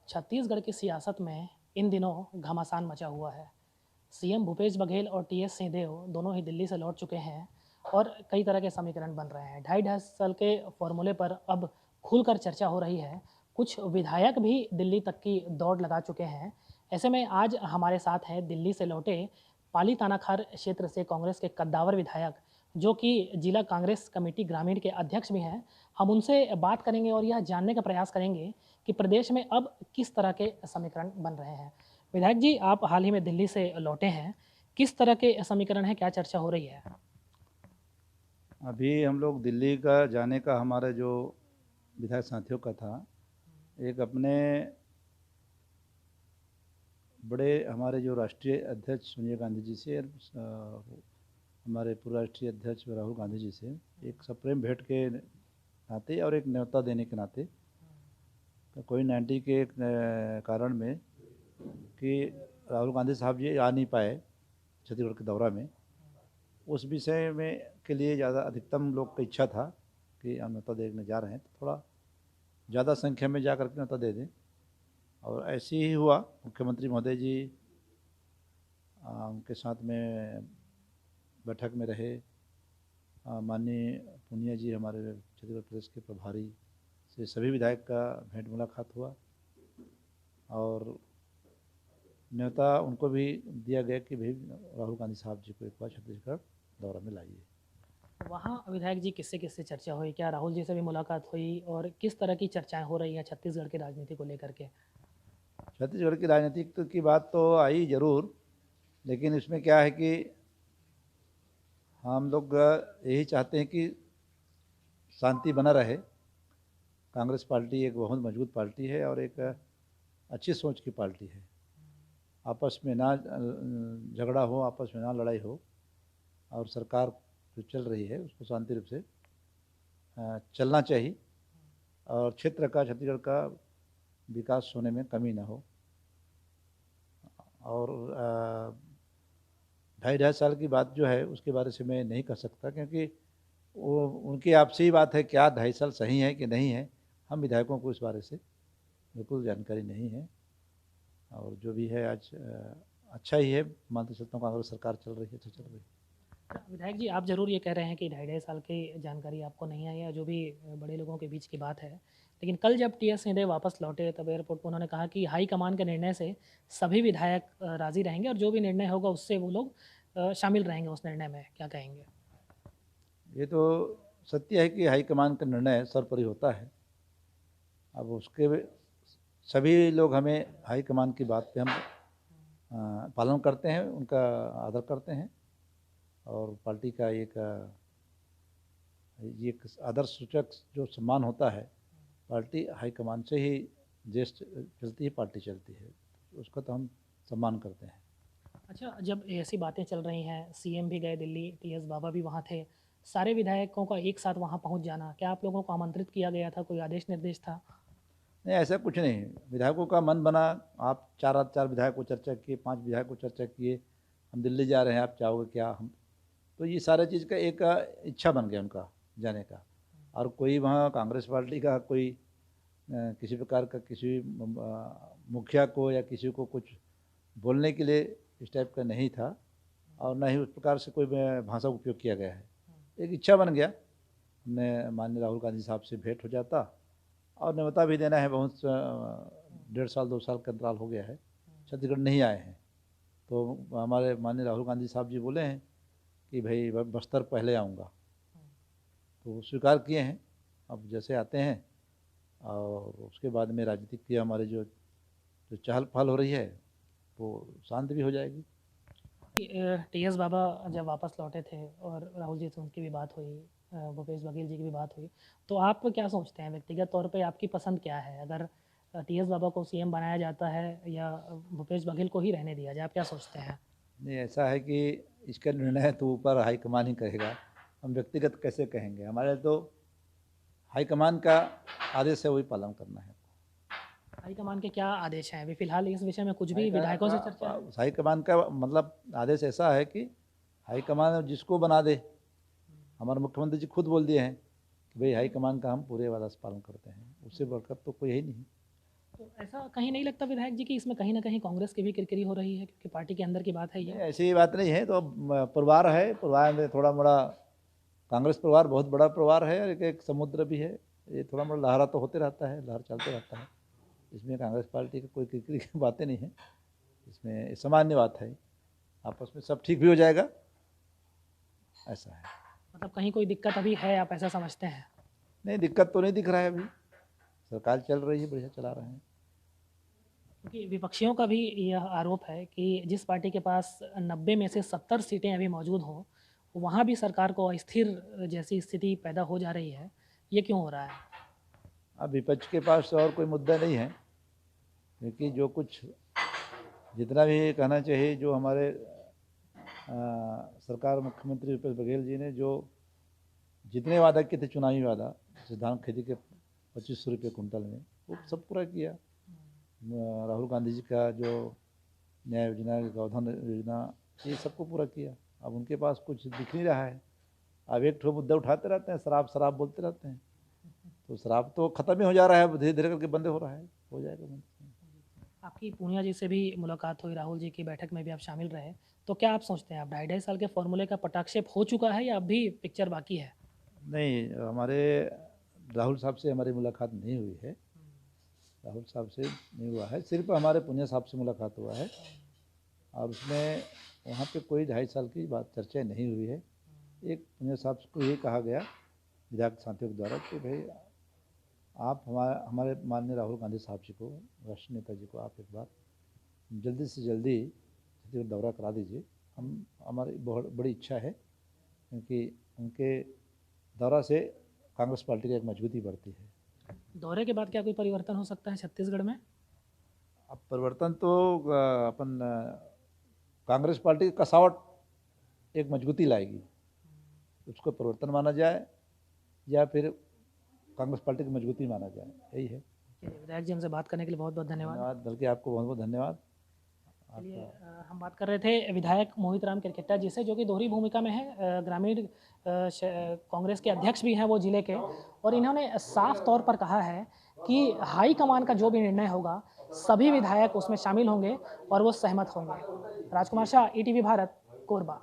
छत्तीसगढ़ की सियासत में इन दिनों घमासान मचा हुआ है। सीएम भूपेश बघेल और टीएस सिंहदेव दोनों ही दिल्ली से लौट चुके हैं और कई तरह के समीकरण बन रहे हैं। ढाई ढाई साल के फॉर्मूले पर अब खुलकर चर्चा हो रही है। कुछ विधायक भी दिल्ली तक की दौड़ लगा चुके हैं। ऐसे में आज हमारे साथ हैं दिल्ली से लौटे पाली तानाखार क्षेत्र से कांग्रेस के कद्दावर विधायक, जो कि जिला कांग्रेस कमेटी ग्रामीण के अध्यक्ष भी हैं। हम उनसे बात करेंगे और यह जानने का प्रयास करेंगे कि प्रदेश में अब किस तरह के समीकरण बन रहे हैं। विधायक जी, आप हाल ही में दिल्ली से लौटे हैं, किस तरह के समीकरण हैं, क्या चर्चा हो रही है? अभी हम लोग दिल्ली का जाने का हमारे जो विधायक साथियों का था, एक अपने बड़े हमारे जो राष्ट्रीय अध्यक्ष सोनिया गांधी जी से हमारे पूर्व राष्ट्रीय अध्यक्ष राहुल गांधी जी से एक सप्रेम भेंट के नाते और एक न्योता देने के नाते कोविड-19 के कारण में कि राहुल गांधी साहब जी आ नहीं पाए छत्तीसगढ़ के दौरा में, उस विषय में के लिए ज़्यादा अधिकतम लोग की इच्छा था कि हम न्योता देने जा रहे हैं तो थोड़ा ज़्यादा संख्या में जा कर के न्योता दे दें। और ऐसे ही हुआ। मुख्यमंत्री महोदय जी उनके साथ में बैठक में रहे। माननीय पुनिया जी हमारे छत्तीसगढ़ प्रदेश के प्रभारी से सभी विधायक का भेंट मुलाकात हुआ और न्योता उनको भी दिया गया कि भाई राहुल गांधी साहब जी को एक बार छत्तीसगढ़ दौरा में लाइए। वहाँ विधायक जी किससे किससे चर्चा हुई? क्या राहुल जी से भी मुलाकात हुई और किस तरह की चर्चाएं हो रही हैं छत्तीसगढ़ की राजनीति को लेकर के? छत्तीसगढ़ की राजनीतिक की बात तो आई ज़रूर, लेकिन इसमें क्या है कि हम लोग यही चाहते हैं कि शांति बना रहे। कांग्रेस पार्टी एक बहुत मजबूत पार्टी है और एक अच्छी सोच की पार्टी है। आपस में ना झगड़ा हो, आपस में ना लड़ाई हो और सरकार जो चल रही है उसको शांति रूप से चलना चाहिए और क्षेत्र का छत्तीसगढ़ का विकास होने में कमी ना हो। और ढाई ढाई साल की बात जो है उसके बारे से मैं नहीं कह सकता, क्योंकि वो उनकी आपसी बात है, क्या 2.5 साल सही है कि नहीं है, हम विधायकों को इस बारे से बिल्कुल जानकारी नहीं है। और जो भी है आज अच्छा ही है, मानते चलता हूँ कांग्रेस सरकार चल रही है तो चल रही है। विधायक जी, आप ज़रूर ये कह रहे हैं कि ढाई ढाई साल की जानकारी आपको नहीं है या जो भी बड़े लोगों के बीच की बात है, लेकिन कल जब टीएस सिंहदेव वापस लौटे तब एयरपोर्ट पर उन्होंने कहा कि हाईकमान के निर्णय से सभी विधायक राज़ी रहेंगे और जो भी निर्णय होगा उससे वो लोग शामिल रहेंगे उस निर्णय में। क्या कहेंगे? ये तो सत्य है कि हाईकमान का निर्णय सर्वोपरि होता है। अब उसके सभी लोग हमें हाईकमान की बात पे हम पालन करते हैं, उनका आदर करते हैं और पार्टी का ये एक आदर्श सूचक जो सम्मान होता है, पार्टी हाईकमान से ही देश चलती है, पार्टी चलती है, उसका तो हम सम्मान करते हैं। अच्छा, जब ऐसी बातें चल रही हैं, सीएम भी गए दिल्ली, टीएस बाबा भी वहाँ थे, सारे विधायकों का एक साथ वहाँ पहुँच जाना, क्या आप लोगों को आमंत्रित किया गया था? कोई आदेश निर्देश था? नहीं, ऐसा कुछ नहीं। विधायकों का मन बना, आप 4 विधायक को चर्चा किए, 5 विधायक को चर्चा किए, हम दिल्ली जा रहे हैं, आप चाहोगे क्या? हम तो ये सारा चीज़ का एक इच्छा बन गया उनका जाने का। और कोई वहाँ कांग्रेस पार्टी का कोई किसी प्रकार का किसी मुखिया को या किसी को कुछ बोलने के लिए इस टाइप का नहीं था और ना ही उस प्रकार से कोई भाषा का उपयोग किया गया है। एक इच्छा बन गया, हमने माननीय राहुल गांधी साहब से भेंट हो जाता और न्योता भी देना है। बहुत 1.5 साल 2 साल का अंतराल हो गया है, छत्तीसगढ़ नहीं आए हैं, तो हमारे माननीय राहुल गांधी साहब जी बोले हैं कि भाई बस्तर पहले आऊँगा, तो वो स्वीकार किए हैं। अब जैसे आते हैं और उसके बाद में राजनीतिक की हमारी जो जो चहल पहल हो रही है वो शांत भी हो जाएगी। टीएस बाबा जब वापस लौटे थे और राहुल जी से उनकी भी बात हुई, भूपेश बघेल जी की भी बात हुई, तो आप क्या सोचते हैं व्यक्तिगत तौर पे आपकी पसंद क्या है? अगर टीएस बाबा को सीएम बनाया जाता है या भूपेश बघेल को ही रहने दिया जाए, आप क्या सोचते हैं? नहीं, ऐसा है कि इसका निर्णय तो ऊपर हाईकमान ही करेगा, हम व्यक्तिगत कैसे कहेंगे? हमारे तो हाईकमान का आदेश है, वही पालन करना है। हाईकमान के क्या आदेश हैं? अभी फिलहाल इस विषय में कुछ भी हाईकमान विधायकों का से चर्चा है? हाईकमान का मतलब आदेश ऐसा है कि हाईकमान जिसको बना दे। हमारे मुख्यमंत्री जी खुद बोल दिए हैं कि भाई हाईकमान का हम पूरे वादा से पालन करते हैं, उससे बढ़कर तो कोई है नहीं। तो ऐसा कहीं नहीं लगता विधायक जी कि इसमें कहीं न कहीं कांग्रेस की भी किरकिरी हो रही है, क्योंकि पार्टी के अंदर की बात है नहीं, ये? ऐसी बात नहीं है। तो अब परिवार है, परिवार में थोड़ा मोड़ा कांग्रेस परिवार बहुत बड़ा परिवार है और एक समुद्र भी है। ये थोड़ा मोड़ा लहरा तो होते रहता है, लहर चलते रहता है। इसमें कांग्रेस पार्टी की कोई किरकिरी की बातें नहीं है। इसमें सामान्य बात है, आपस में सब ठीक भी हो जाएगा, ऐसा है। मतलब कहीं कोई दिक्कत अभी है, आप ऐसा समझते हैं? नहीं, दिक्कत तो नहीं दिख रहा है अभी। सरकार चल रही है, बढ़िया चला रहे हैं। क्योंकि विपक्षियों का भी यह आरोप है कि जिस पार्टी के पास 90 में से 70 सीटें अभी मौजूद हों, वहाँ भी सरकार को अस्थिर जैसी स्थिति पैदा हो जा रही है। ये क्यों हो रहा है? अब विपक्ष के पास और कोई मुद्दा नहीं है, क्योंकि जो कुछ जितना भी कहना चाहिए, जो हमारे सरकार मुख्यमंत्री भूपेश बघेल जी ने जो जितने वादा किए थे चुनावी वादा, जैसे धान खेती के 2500 रुपये कुंटल में, वो सब पूरा किया। राहुल गांधी जी का जो न्याय योजना, गोधन योजना, ये सबको पूरा किया। अब उनके पास कुछ दिख नहीं रहा है। अब एक ठो मुद्दा उठाते रहते हैं, शराब शराब बोलते रहते हैं। तो शराब तो ख़त्म ही हो जा रहा है, धीरे धीरे करके बंद हो रहा है, हो जाएगा बंद। आपकी पूनिया जी से भी मुलाकात हुई, राहुल जी की बैठक में भी आप शामिल रहे। तो क्या आप सोचते हैं, अब 2.5 साल के फॉर्मूले का पटाक्षेप हो चुका है या अब भी पिक्चर बाकी है? नहीं, हमारे राहुल साहब से हमारी मुलाकात नहीं हुई है। राहुल साहब से नहीं हुआ है, सिर्फ हमारे पुनिया साहब से मुलाकात हुआ है। और उसमें वहाँ पे कोई 2.5 साल की बात चर्चा नहीं हुई है। एक पुनिया साहब को ये कहा गया विधायक साथियों के द्वारा कि भाई आप हमारे माननीय राहुल गांधी साहब जी को, राष्ट्रीय नेता जी को, आप एक बार जल्दी से जल्दी छत्तीसगढ़ दौरा करा दीजिए। हमारी बहुत बड़ी इच्छा है, क्योंकि उनके दौरा से कांग्रेस पार्टी की एक मजबूती बढ़ती है। दौरे के बाद क्या कोई परिवर्तन हो सकता है छत्तीसगढ़ में? अब परिवर्तन तो अपन कांग्रेस पार्टी की कसावट एक मजबूती लाएगी, उसको परिवर्तन माना जाए या फिर कांग्रेस पार्टी की मजबूती माना जाए, यही है। चलिए, विधायक जी हमसे बात करने के लिए बहुत बहुत धन्यवाद। धन्यवाद, बल्कि आपको बहुत बहुत धन्यवाद। चलिए, आपका हम बात कर रहे थे विधायक मोहित राम किरकेट्टा जी से, जो कि दोहरी भूमिका में है। ग्रामीण कांग्रेस के अध्यक्ष भी हैं वो जिले के, और इन्होंने साफ तौर पर कहा है कि हाई कमान का जो भी निर्णय होगा, सभी विधायक उसमें शामिल होंगे और वो सहमत होंगे। राजकुमार शाह, ईटीवी भारत, कोरबा।